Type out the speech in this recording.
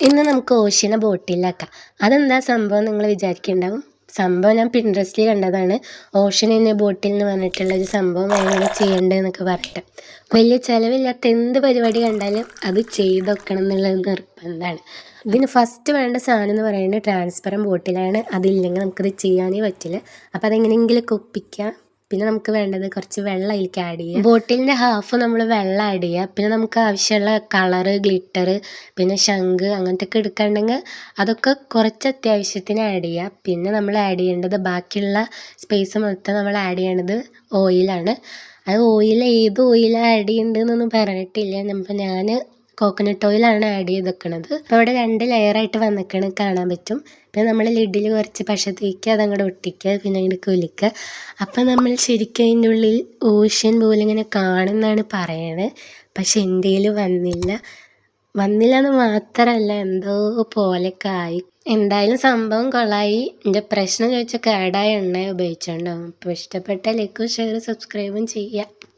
ഇന്ന് നമുക്ക് ഓഷ്യനെ ബോട്ടിലാക്കാം. അതെന്താ സംഭവം നിങ്ങൾ വിചാരിക്കുന്നുണ്ടാവും. സംഭവം ഞാൻ പിൻട്രസ്റ്റിൽ കണ്ടതാണ്. ഓഷൻ ഇൻ എ ബോട്ടിൽ എന്ന് പറഞ്ഞിട്ടുള്ള ഒരു സംഭവം എങ്ങനെ ചെയ്യേണ്ടതെന്നൊക്കെ പറഞ്ഞിട്ട്. വലിയ ചിലവില്ലാത്ത എന്ത് പരിപാടി കണ്ടാലും അത് ചെയ്ത് വെക്കണം എന്നുള്ളത് നിർബന്ധമാണ്. ഇതിന് ഫസ്റ്റ് വേണ്ട സാധനം എന്ന് പറയുന്നത് ട്രാൻസ്പെറൻറ്റ് ബോട്ടിലാണ്. അതില്ലെങ്കിൽ നമുക്കത് ചെയ്യാനേ പറ്റില്ല. അപ്പോൾ അതെങ്ങനെയെങ്കിലും ഒപ്പിക്കുക. പിന്നെ നമുക്ക് വേണ്ടത് കുറച്ച് വെള്ളം അതിലേക്ക് ആഡ് ചെയ്യുക. ബോട്ടിലിൻ്റെ ഹാഫ് നമ്മൾ വെള്ളം ആഡ് ചെയ്യുക. പിന്നെ നമുക്ക് ആവശ്യമുള്ള കളറ്, ഗ്ലിറ്റർ, പിന്നെ ശംഖ് അങ്ങനത്തെ ഒക്കെ എടുക്കാനുണ്ടെങ്കിൽ അതൊക്കെ കുറച്ച് അത്യാവശ്യത്തിന് ആഡ് ചെയ്യുക. പിന്നെ നമ്മൾ ആഡ് ചെയ്യേണ്ടത് ബാക്കിയുള്ള സ്പേസ് മൊത്തം നമ്മൾ ആഡ് ചെയ്യേണ്ടത് ഓയിലാണ്. അത് ഏത് ഓയിലാണ് ആഡ് ചെയ്യേണ്ടതെന്നൊന്നും പറഞ്ഞിട്ടില്ല. ഞാൻ കോക്കനട്ട് ഓയിലാണ് ആഡ് ചെയ്ത് വെക്കുന്നത്. അപ്പോൾ ഇവിടെ 2 ലെയറായിട്ട് വന്നിക്കണ് കാണാൻ പറ്റും. പിന്നെ നമ്മൾ ലിഡിൽ കുറച്ച് പശ തേക്കുക, അതങ്ങോട്ട് ഒട്ടിക്കുക, പിന്നെ അങ്ങോട്ട് കുലുക്കുക. അപ്പം നമ്മൾ ശരിക്കും അതിൻ്റെ ഉള്ളിൽ ഓഷ്യൻ പോലെ ഇങ്ങനെ കാണുമെന്നാണ് പറയണത്. പക്ഷെ എൻ്റെ കയ്യിൽ വന്നില്ല എന്ന് മാത്രമല്ല, എന്തോ പോലെയൊക്കെ ആയി. എന്തായാലും സംഭവം കൊള്ളായി. എൻ്റെ പ്രശ്നം ചോദിച്ചാൽ കേടായ എണ്ണ ഉപയോഗിച്ചുകൊണ്ടാവും. അപ്പോൾ ഇഷ്ടപ്പെട്ട ലൈക്കും ഷെയറും സബ്സ്ക്രൈബും ചെയ്യുക.